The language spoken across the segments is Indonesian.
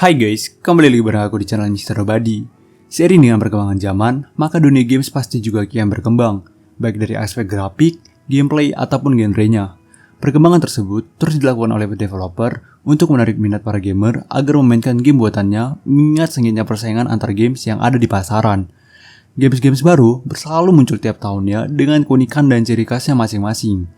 Hai guys, kembali lagi bareng aku di channel Mr. Badi. Seiring dengan perkembangan zaman, maka dunia games pasti juga kian berkembang, baik dari aspek grafik, gameplay, ataupun genrenya. Perkembangan tersebut terus dilakukan oleh developer untuk menarik minat para gamer agar memainkan game buatannya, mengingat sengitnya persaingan antar games yang ada di pasaran. Games-games baru selalu muncul tiap tahunnya dengan keunikan dan ciri khasnya masing-masing.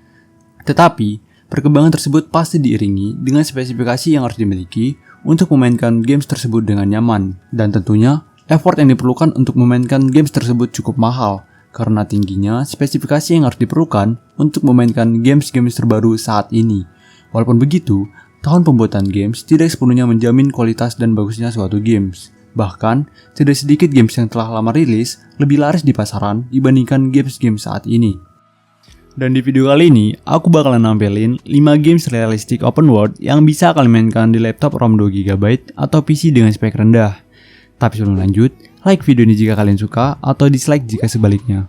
Tetapi, perkembangan tersebut pasti diiringi dengan spesifikasi yang harus dimiliki untuk memainkan games tersebut dengan nyaman. Dan tentunya, effort yang diperlukan untuk memainkan games tersebut cukup mahal, karena tingginya spesifikasi yang harus diperlukan untuk memainkan games-games terbaru saat ini. Walaupun begitu, tahun pembuatan games tidak sepenuhnya menjamin kualitas dan bagusnya suatu games. Bahkan, tidak sedikit games yang telah lama rilis lebih laris di pasaran dibandingkan games-games saat ini. Dan di video kali ini, aku bakalan nampilin 5 games realistic open world yang bisa kalian mainkan di laptop ROM 2GB atau PC dengan spek rendah. Tapi sebelum lanjut, like video ini jika kalian suka atau dislike jika sebaliknya.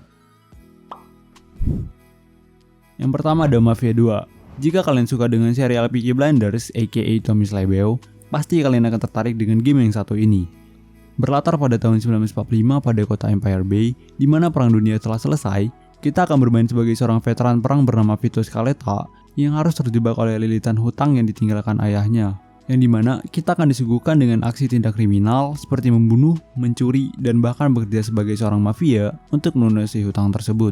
Yang pertama ada Mafia 2. Jika kalian suka dengan serial Peaky Blinders aka Tommy Slybeo, pasti kalian akan tertarik dengan game yang satu ini. Berlatar pada tahun 1945 pada kota Empire Bay, di mana perang dunia telah selesai. Kita akan bermain sebagai seorang veteran perang bernama Vito Scaletta yang harus terjebak oleh lilitan hutang yang ditinggalkan ayahnya. Yang dimana kita akan disuguhkan dengan aksi tindak kriminal seperti membunuh, mencuri, dan bahkan bekerja sebagai seorang mafia untuk melunasi hutang tersebut.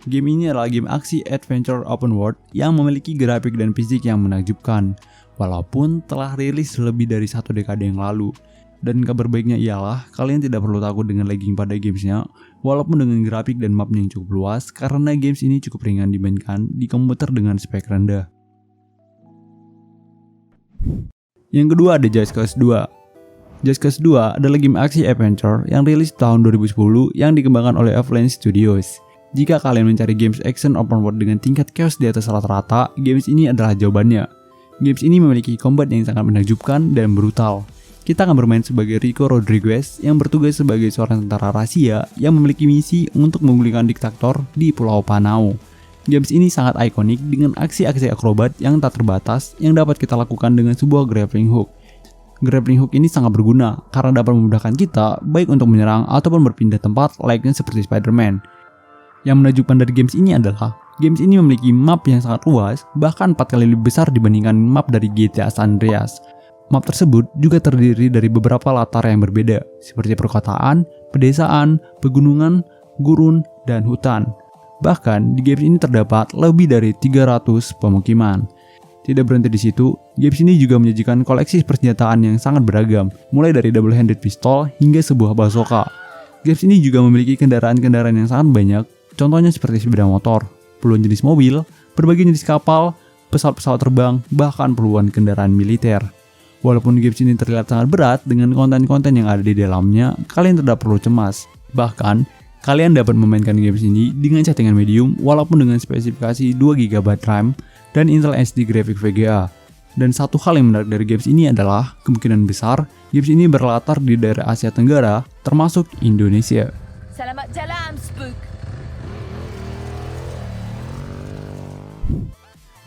Game ini adalah game aksi adventure open world yang memiliki grafik dan fisik yang menakjubkan, walaupun telah rilis lebih dari 1 dekade yang lalu. Dan kabar baiknya ialah kalian tidak perlu takut dengan lagging pada gamesnya, walaupun dengan grafik dan mapnya yang cukup luas, karena games ini cukup ringan dimainkan di komputer dengan spek rendah. Yang kedua ada Just Cause 2. Just Cause 2 adalah game aksi adventure yang rilis tahun 2010 yang dikembangkan oleh Avalanche Studios. Jika kalian mencari games action open world dengan tingkat chaos di atas rata-rata, games ini adalah jawabannya. Games ini memiliki combat yang sangat menakjubkan dan brutal. Kita akan bermain sebagai Rico Rodriguez yang bertugas sebagai seorang tentara rahasia yang memiliki misi untuk menggulingkan diktator di Pulau Panau. Games ini sangat ikonik dengan aksi-aksi akrobat yang tak terbatas yang dapat kita lakukan dengan sebuah grappling hook. Grappling hook ini sangat berguna karena dapat memudahkan kita baik untuk menyerang ataupun berpindah tempat layaknya seperti Spider-Man. Yang menakjubkan dari games ini adalah games ini memiliki map yang sangat luas, bahkan 4 kali lebih besar dibandingkan map dari GTA San Andreas. Map tersebut juga terdiri dari beberapa latar yang berbeda, seperti perkotaan, pedesaan, pegunungan, gurun, dan hutan. Bahkan, di games ini terdapat lebih dari 300 pemukiman. Tidak berhenti di situ, games ini juga menyajikan koleksi persenjataan yang sangat beragam, mulai dari double-handed pistol hingga sebuah bazooka. Games ini juga memiliki kendaraan-kendaraan yang sangat banyak, contohnya seperti sepeda motor, puluhan jenis mobil, berbagai jenis kapal, pesawat-pesawat terbang, bahkan puluhan kendaraan militer. Walaupun games ini terlihat sangat berat dengan konten-konten yang ada di dalamnya, kalian tidak perlu cemas. Bahkan, kalian dapat memainkan games ini dengan chattingan medium walaupun dengan spesifikasi 2GB RAM dan Intel HD Graphics VGA. Dan satu hal yang menarik dari games ini adalah, kemungkinan besar, games ini berlatar di daerah Asia Tenggara, termasuk Indonesia. Selamat jalan, Spook.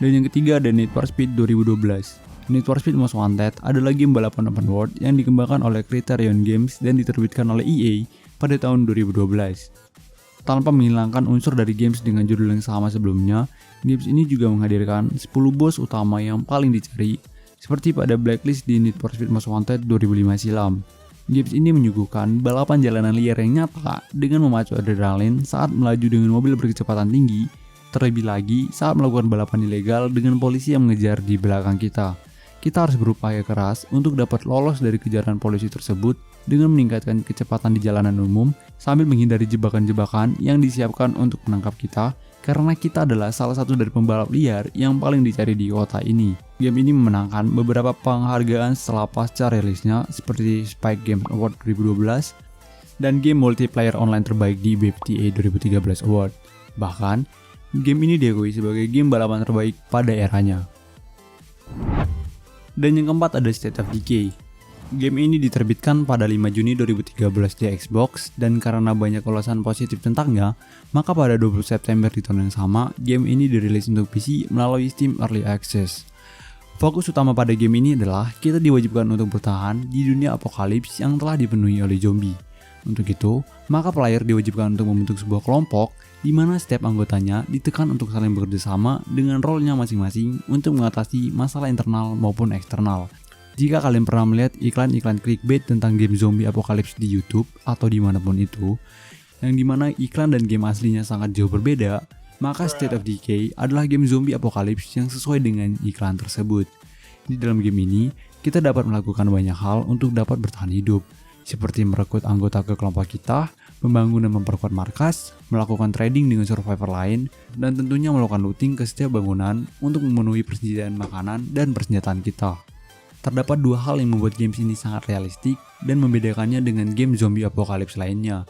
Dan yang ketiga ada Need for Speed 2012. Need for Speed Most Wanted adalah game balapan open world yang dikembangkan oleh Criterion Games dan diterbitkan oleh EA pada tahun 2012. Tanpa menghilangkan unsur dari games dengan judul yang sama sebelumnya, games ini juga menghadirkan 10 bos utama yang paling dicari, seperti pada Blacklist di Need for Speed Most Wanted 2005 silam. Games ini menyuguhkan balapan jalanan liar yang nyata dengan memacu adrenalin saat melaju dengan mobil berkecepatan tinggi, terlebih lagi saat melakukan balapan ilegal dengan polisi yang mengejar di belakang kita. Kita harus berupaya keras untuk dapat lolos dari kejaran polisi tersebut dengan meningkatkan kecepatan di jalanan umum sambil menghindari jebakan-jebakan yang disiapkan untuk menangkap kita, karena kita adalah salah satu dari pembalap liar yang paling dicari di kota ini. Game ini memenangkan beberapa penghargaan setelah pasca rilisnya seperti Spike Game Award 2012 dan game multiplayer online terbaik di BFTA 2013 Award. Bahkan, game ini diakui sebagai game balapan terbaik pada eranya. Dan yang keempat ada State of Decay. Game ini diterbitkan pada 5 Juni 2013 di Xbox, dan karena banyak ulasan positif tentangnya, maka pada 20 September di tahun yang sama, game ini dirilis untuk PC melalui Steam Early Access. Fokus utama pada game ini adalah kita diwajibkan untuk bertahan di dunia apokalips yang telah dipenuhi oleh zombie. Untuk itu, maka player diwajibkan untuk membentuk sebuah kelompok di mana setiap anggotanya ditekan untuk saling bekerja sama dengan role-nya masing-masing untuk mengatasi masalah internal maupun eksternal. Jika kalian pernah melihat iklan-iklan clickbait tentang game zombie apokalips di YouTube atau dimanapun itu, yang dimana iklan dan game aslinya sangat jauh berbeda, maka State of Decay adalah game zombie apokalips yang sesuai dengan iklan tersebut. Di dalam game ini, kita dapat melakukan banyak hal untuk dapat bertahan hidup, seperti merekrut anggota ke kelompok kita, membangun dan memperkuat markas, melakukan trading dengan survivor lain, dan tentunya melakukan looting ke setiap bangunan untuk memenuhi persediaan makanan dan persenjataan kita. Terdapat dua hal yang membuat games ini sangat realistik dan membedakannya dengan game zombie apokalips lainnya.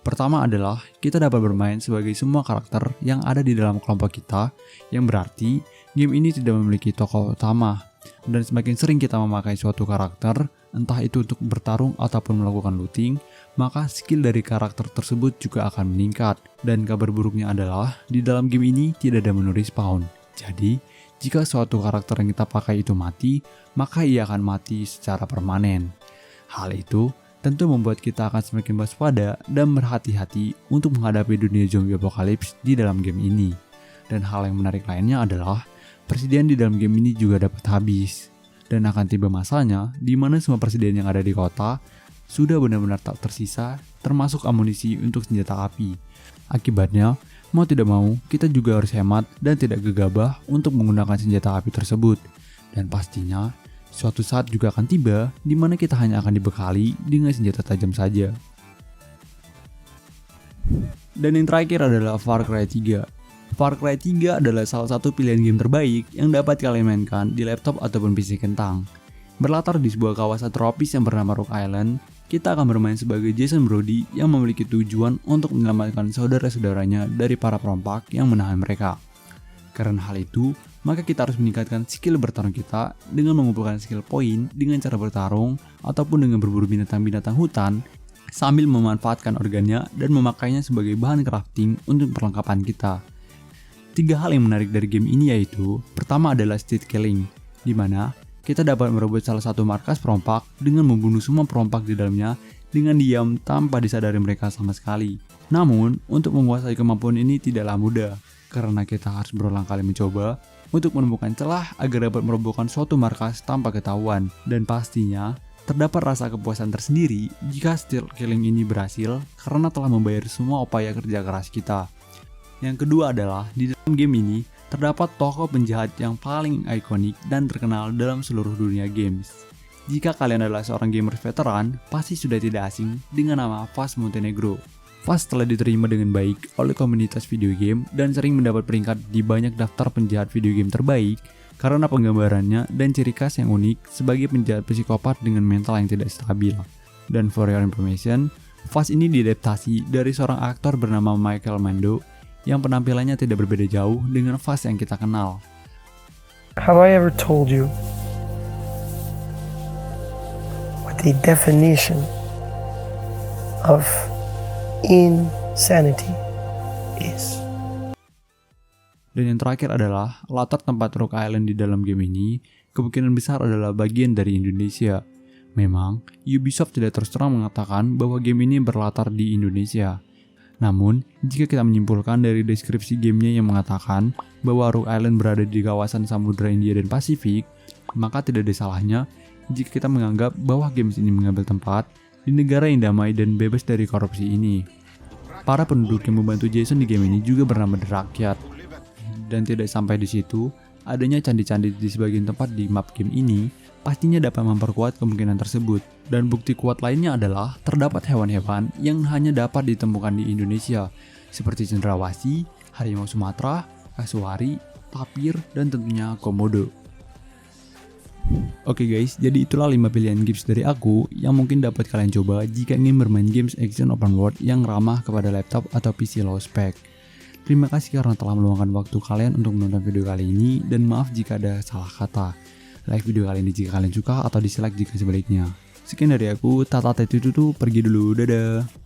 Pertama adalah kita dapat bermain sebagai semua karakter yang ada di dalam kelompok kita, yang berarti game ini tidak memiliki tokoh utama. Dan semakin sering kita memakai suatu karakter, entah itu untuk bertarung ataupun melakukan looting, maka skill dari karakter tersebut juga akan meningkat. Dan kabar buruknya adalah, di dalam game ini tidak ada menu respawn. Jadi, jika suatu karakter yang kita pakai itu mati, maka ia akan mati secara permanen. Hal itu tentu membuat kita akan semakin waspada dan berhati-hati untuk menghadapi dunia zombie apokalips di dalam game ini. Dan hal yang menarik lainnya adalah, persediaan di dalam game ini juga dapat habis. Dan akan tiba masanya di mana semua persediaan yang ada di kota sudah benar-benar tak tersisa, termasuk amunisi untuk senjata api. Akibatnya, mau tidak mau, kita juga harus hemat dan tidak gegabah untuk menggunakan senjata api tersebut. Dan pastinya, suatu saat juga akan tiba di mana kita hanya akan dibekali dengan senjata tajam saja. Dan yang terakhir adalah Far Cry 3. Far Cry 3 adalah salah satu pilihan game terbaik yang dapat kalian mainkan di laptop ataupun PC kentang. Berlatar di sebuah kawasan tropis yang bernama Rock Island, kita akan bermain sebagai Jason Brody yang memiliki tujuan untuk menyelamatkan saudara-saudaranya dari para perompak yang menahan mereka. Karena hal itu, maka kita harus meningkatkan skill bertarung kita dengan mengumpulkan skill point dengan cara bertarung ataupun dengan berburu binatang-binatang hutan sambil memanfaatkan organnya dan memakainya sebagai bahan crafting untuk perlengkapan kita. 3 hal yang menarik dari game ini yaitu, pertama adalah state killing, di mana kita dapat merebut salah satu markas perompak dengan membunuh semua perompak di dalamnya dengan diam tanpa disadari mereka sama sekali. Namun, untuk menguasai kemampuan ini tidaklah mudah, karena kita harus berulang kali mencoba untuk menemukan celah agar dapat merobohkan suatu markas tanpa ketahuan. Dan pastinya, terdapat rasa kepuasan tersendiri jika stealth killing ini berhasil karena telah membayar semua upaya kerja keras kita. Yang kedua adalah, di dalam game ini, terdapat tokoh penjahat yang paling ikonik dan terkenal dalam seluruh dunia games. Jika kalian adalah seorang gamer veteran, pasti sudah tidak asing dengan nama Vaas Montenegro. Vaas telah diterima dengan baik oleh komunitas video game dan sering mendapat peringkat di banyak daftar penjahat video game terbaik karena penggambarannya dan ciri khas yang unik sebagai penjahat psikopat dengan mental yang tidak stabil. Dan for your information, Vaas ini diadaptasi dari seorang aktor bernama Michael Mando yang penampilannya tidak berbeda jauh dengan Vaas yang kita kenal. Have I ever told you what the definition of insanity is? Dan yang terakhir adalah latar tempat Rock Island di dalam game ini kemungkinan besar adalah bagian dari Indonesia. Memang, Ubisoft tidak terus terang mengatakan bahwa game ini berlatar di Indonesia. Namun, jika kita menyimpulkan dari deskripsi gamenya yang mengatakan bahwa Rock Island berada di kawasan Samudra India dan Pasifik, maka tidak ada salahnya jika kita menganggap bahwa games ini mengambil tempat di negara yang damai dan bebas dari korupsi ini. Para penduduk yang membantu Jason di game ini juga bernama The Rakyat. Dan tidak sampai di situ, adanya candi-candi di sebagian tempat di map game ini pastinya dapat memperkuat kemungkinan tersebut. Dan bukti kuat lainnya adalah terdapat hewan-hewan yang hanya dapat ditemukan di Indonesia, seperti cendrawasih, harimau Sumatera, kasuari, tapir, dan tentunya komodo. Oke guys, jadi itulah 5 pilihan games dari aku yang mungkin dapat kalian coba jika ingin bermain games action open world yang ramah kepada laptop atau PC low spec. Terima kasih karena telah meluangkan waktu kalian untuk menonton video kali ini, dan maaf jika ada salah kata. Like video kali ini jika kalian suka atau dislike jika sebaliknya. Sekian dari aku, Tata Tetutu, pergi dulu, dadah.